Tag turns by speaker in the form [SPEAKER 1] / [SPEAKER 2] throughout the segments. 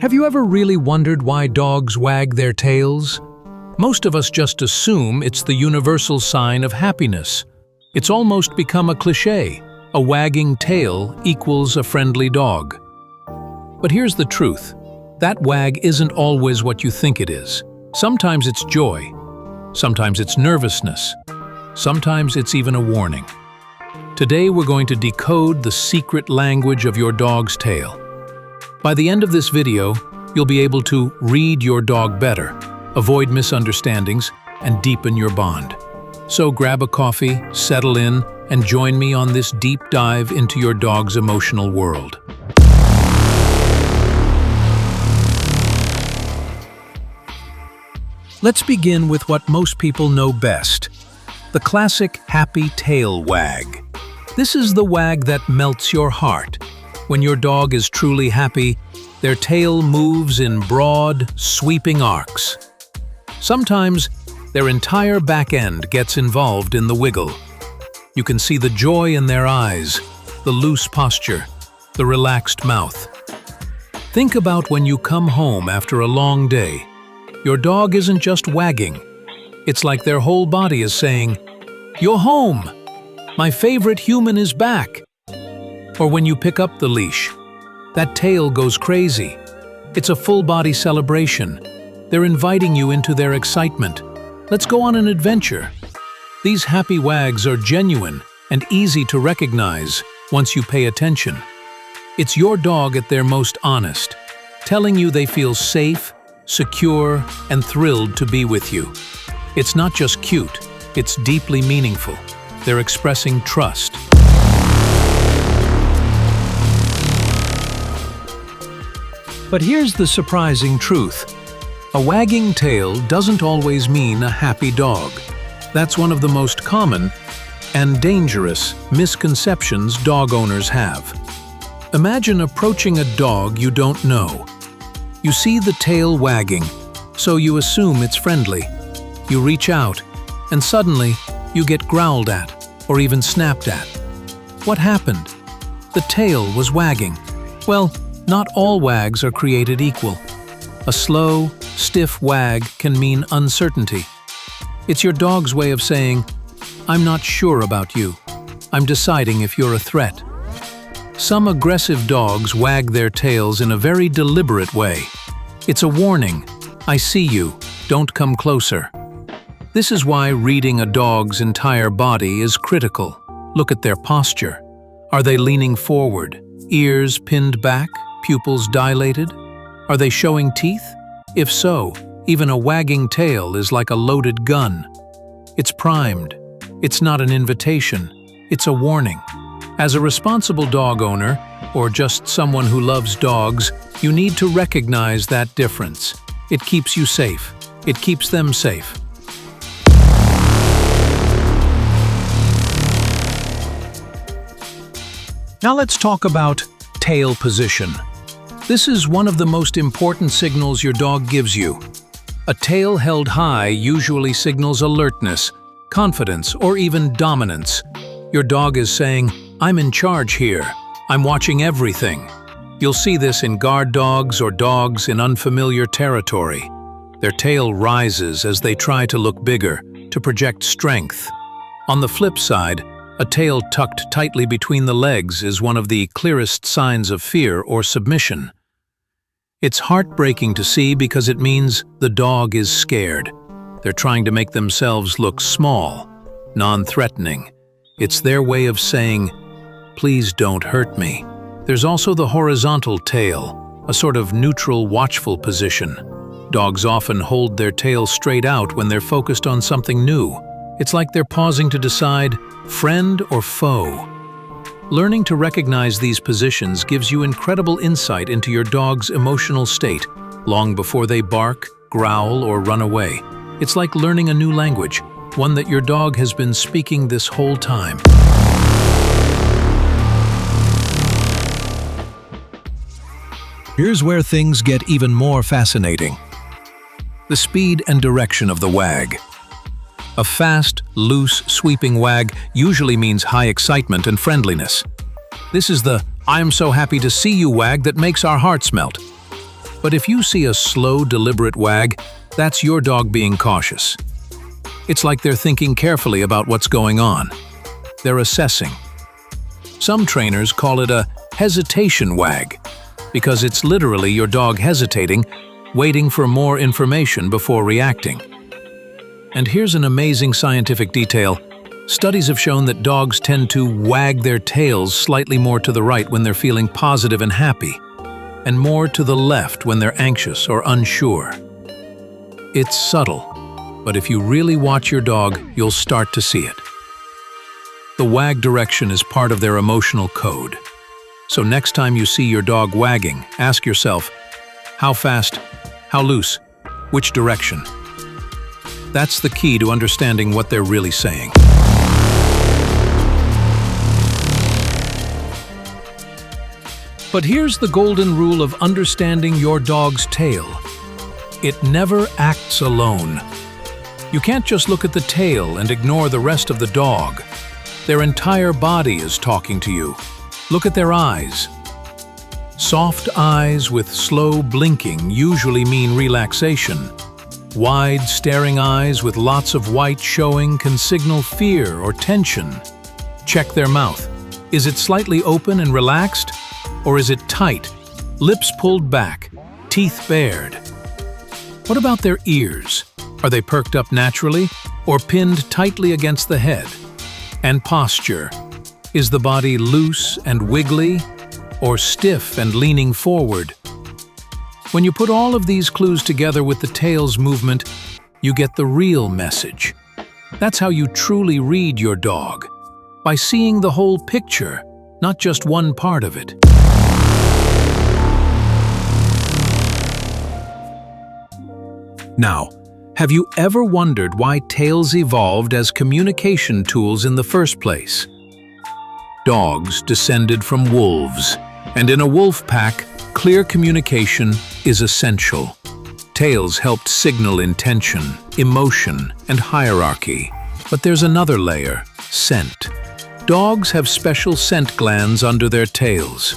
[SPEAKER 1] Have you ever really wondered why dogs wag their tails? Most of us just assume it's the universal sign of happiness. It's almost become a cliché. A wagging tail equals a friendly dog. But here's the truth. That wag isn't always what you think it is. Sometimes it's joy. Sometimes it's nervousness. Sometimes it's even a warning. Today we're going to decode the secret language of your dog's tail. By the end of this video, you'll be able to read your dog better, avoid misunderstandings, and deepen your bond. So grab a coffee, settle in, and join me on this deep dive into your dog's emotional world. Let's begin with what most people know best, the classic happy tail wag. This is the wag that melts your heart. When your dog is truly happy, their tail moves in broad, sweeping arcs. Sometimes, their entire back end gets involved in the wiggle. You can see the joy in their eyes, the loose posture, the relaxed mouth. Think about when you come home after a long day. Your dog isn't just wagging. It's like their whole body is saying, "You're home! My favorite human is back!" Or when you pick up the leash, that tail goes crazy. It's a full-body celebration. They're inviting you into their excitement. Let's go on an adventure. These happy wags are genuine and easy to recognize once you pay attention. It's your dog at their most honest, telling you they feel safe, secure, and thrilled to be with you. It's not just cute, it's deeply meaningful. They're expressing trust. But here's the surprising truth. A wagging tail doesn't always mean a happy dog. That's one of the most common and dangerous misconceptions dog owners have. Imagine approaching a dog you don't know. You see the tail wagging, so you assume it's friendly. You reach out, and suddenly you get growled at or even snapped at. What happened? The tail was wagging. Well, not all wags are created equal. A slow, stiff wag can mean uncertainty. It's your dog's way of saying, "I'm not sure about you. I'm deciding if you're a threat." Some aggressive dogs wag their tails in a very deliberate way. It's a warning, "I see you, don't come closer." This is why reading a dog's entire body is critical. Look at their posture. Are they leaning forward, ears pinned back, pupils dilated? Are they showing teeth? If so, even a wagging tail is like a loaded gun. It's primed. It's not an invitation. It's a warning. As a responsible dog owner, or just someone who loves dogs, you need to recognize that difference. It keeps you safe. It keeps them safe. Now let's talk about tail position. This is one of the most important signals your dog gives you. A tail held high usually signals alertness, confidence, or even dominance. Your dog is saying, "I'm in charge here. I'm watching everything." You'll see this in guard dogs or dogs in unfamiliar territory. Their tail rises as they try to look bigger, to project strength. On the flip side, a tail tucked tightly between the legs is one of the clearest signs of fear or submission. It's heartbreaking to see because it means the dog is scared. They're trying to make themselves look small, non-threatening. It's their way of saying, "Please don't hurt me." There's also the horizontal tail, a sort of neutral, watchful position. Dogs often hold their tail straight out when they're focused on something new. It's like they're pausing to decide, friend or foe. Learning to recognize these positions gives you incredible insight into your dog's emotional state, long before they bark, growl, or run away. It's like learning a new language, one that your dog has been speaking this whole time. Here's where things get even more fascinating. The speed and direction of the wag. A fast, loose, sweeping wag usually means high excitement and friendliness. This is the "I am so happy to see you" wag that makes our hearts melt. But if you see a slow, deliberate wag, that's your dog being cautious. It's like they're thinking carefully about what's going on. They're assessing. Some trainers call it a hesitation wag, because it's literally your dog hesitating, waiting for more information before reacting. And here's an amazing scientific detail. Studies have shown that dogs tend to wag their tails slightly more to the right when they're feeling positive and happy, and more to the left when they're anxious or unsure. It's subtle, but if you really watch your dog, you'll start to see it. The wag direction is part of their emotional code. So next time you see your dog wagging, ask yourself, how fast, how loose, which direction? That's the key to understanding what they're really saying. But here's the golden rule of understanding your dog's tail. It never acts alone. You can't just look at the tail and ignore the rest of the dog. Their entire body is talking to you. Look at their eyes. Soft eyes with slow blinking usually mean relaxation. Wide, staring eyes with lots of white showing can signal fear or tension. Check their mouth. Is it slightly open and relaxed? Or is it tight, lips pulled back, teeth bared? What about their ears? Are they perked up naturally or pinned tightly against the head? And posture. Is the body loose and wiggly or stiff and leaning forward? When you put all of these clues together with the tail's movement, you get the real message. That's how you truly read your dog, by seeing the whole picture, not just one part of it. Now, have you ever wondered why tails evolved as communication tools in the first place? Dogs descended from wolves, and in a wolf pack, clear communication is essential. Tails helped signal intention, emotion, and hierarchy. But there's another layer, scent. Dogs have special scent glands under their tails.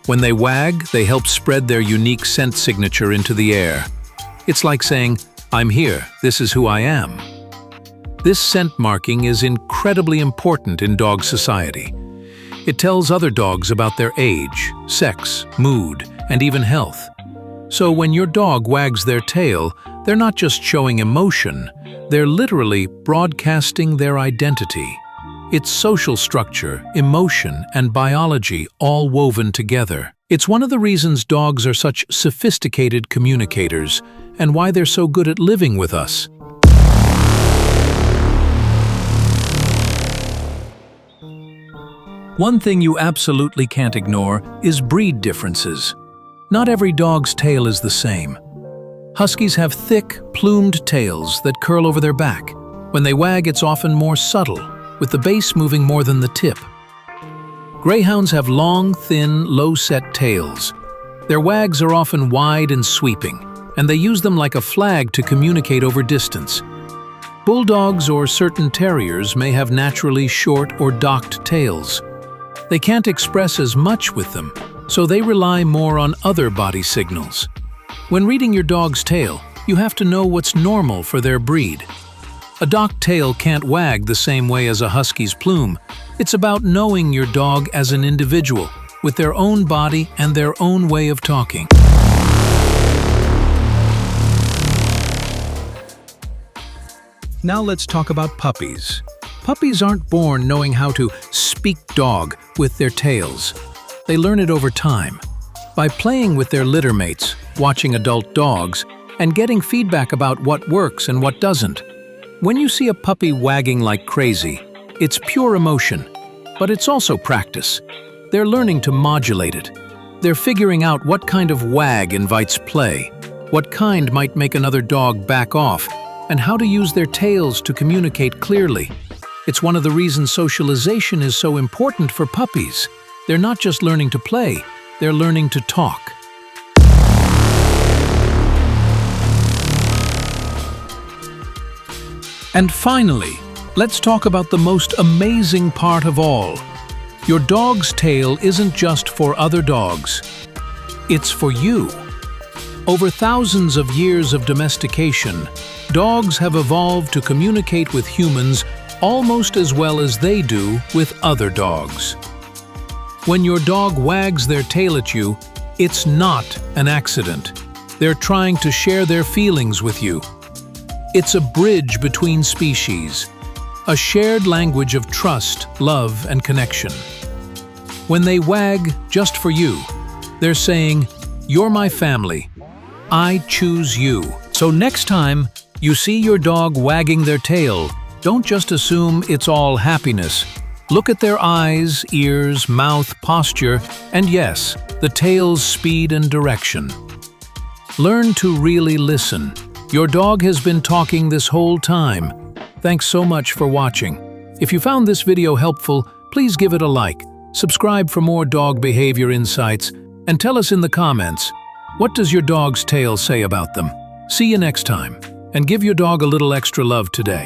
[SPEAKER 1] When they wag, they help spread their unique scent signature into the air. It's like saying, I'm here, this is who I am. This scent marking is incredibly important in dog society. It tells other dogs about their age, sex, mood, and even health. So when your dog wags their tail, they're not just showing emotion, they're literally broadcasting their identity. It's social structure, emotion, and biology all woven together. It's one of the reasons dogs are such sophisticated communicators and why they're so good at living with us. One thing you absolutely can't ignore is breed differences. Not every dog's tail is the same. Huskies have thick, plumed tails that curl over their back. When they wag, it's often more subtle, with the base moving more than the tip. Greyhounds have long, thin, low-set tails. Their wags are often wide and sweeping, and they use them like a flag to communicate over distance. Bulldogs or certain terriers may have naturally short or docked tails. They can't express as much with them, so they rely more on other body signals. When reading your dog's tail, you have to know what's normal for their breed. A docked tail can't wag the same way as a husky's plume. It's about knowing your dog as an individual, with their own body and their own way of talking. Now let's talk about puppies. Puppies aren't born knowing how to speak dog with their tails. They learn it over time, by playing with their litter mates, watching adult dogs, and getting feedback about what works and what doesn't. When you see a puppy wagging like crazy, it's pure emotion, but it's also practice. They're learning to modulate it. They're figuring out what kind of wag invites play, what kind might make another dog back off, and how to use their tails to communicate clearly. It's one of the reasons socialization is so important for puppies. They're not just learning to play, they're learning to talk. And finally, let's talk about the most amazing part of all. Your dog's tail isn't just for other dogs. It's for you. Over thousands of years of domestication, dogs have evolved to communicate with humans almost as well as they do with other dogs. When your dog wags their tail at you, it's not an accident. They're trying to share their feelings with you. It's a bridge between species, a shared language of trust, love, and connection. When they wag just for you, they're saying, "You're my family. I choose you." So next time you see your dog wagging their tail, don't just assume it's all happiness. Look at their eyes, ears, mouth, posture, and yes, the tail's speed and direction. Learn to really listen. Your dog has been talking this whole time. Thanks so much for watching. If you found this video helpful, please give it a like, subscribe for more dog behavior insights, and tell us in the comments, what does your dog's tail say about them? See you next time, and give your dog a little extra love today.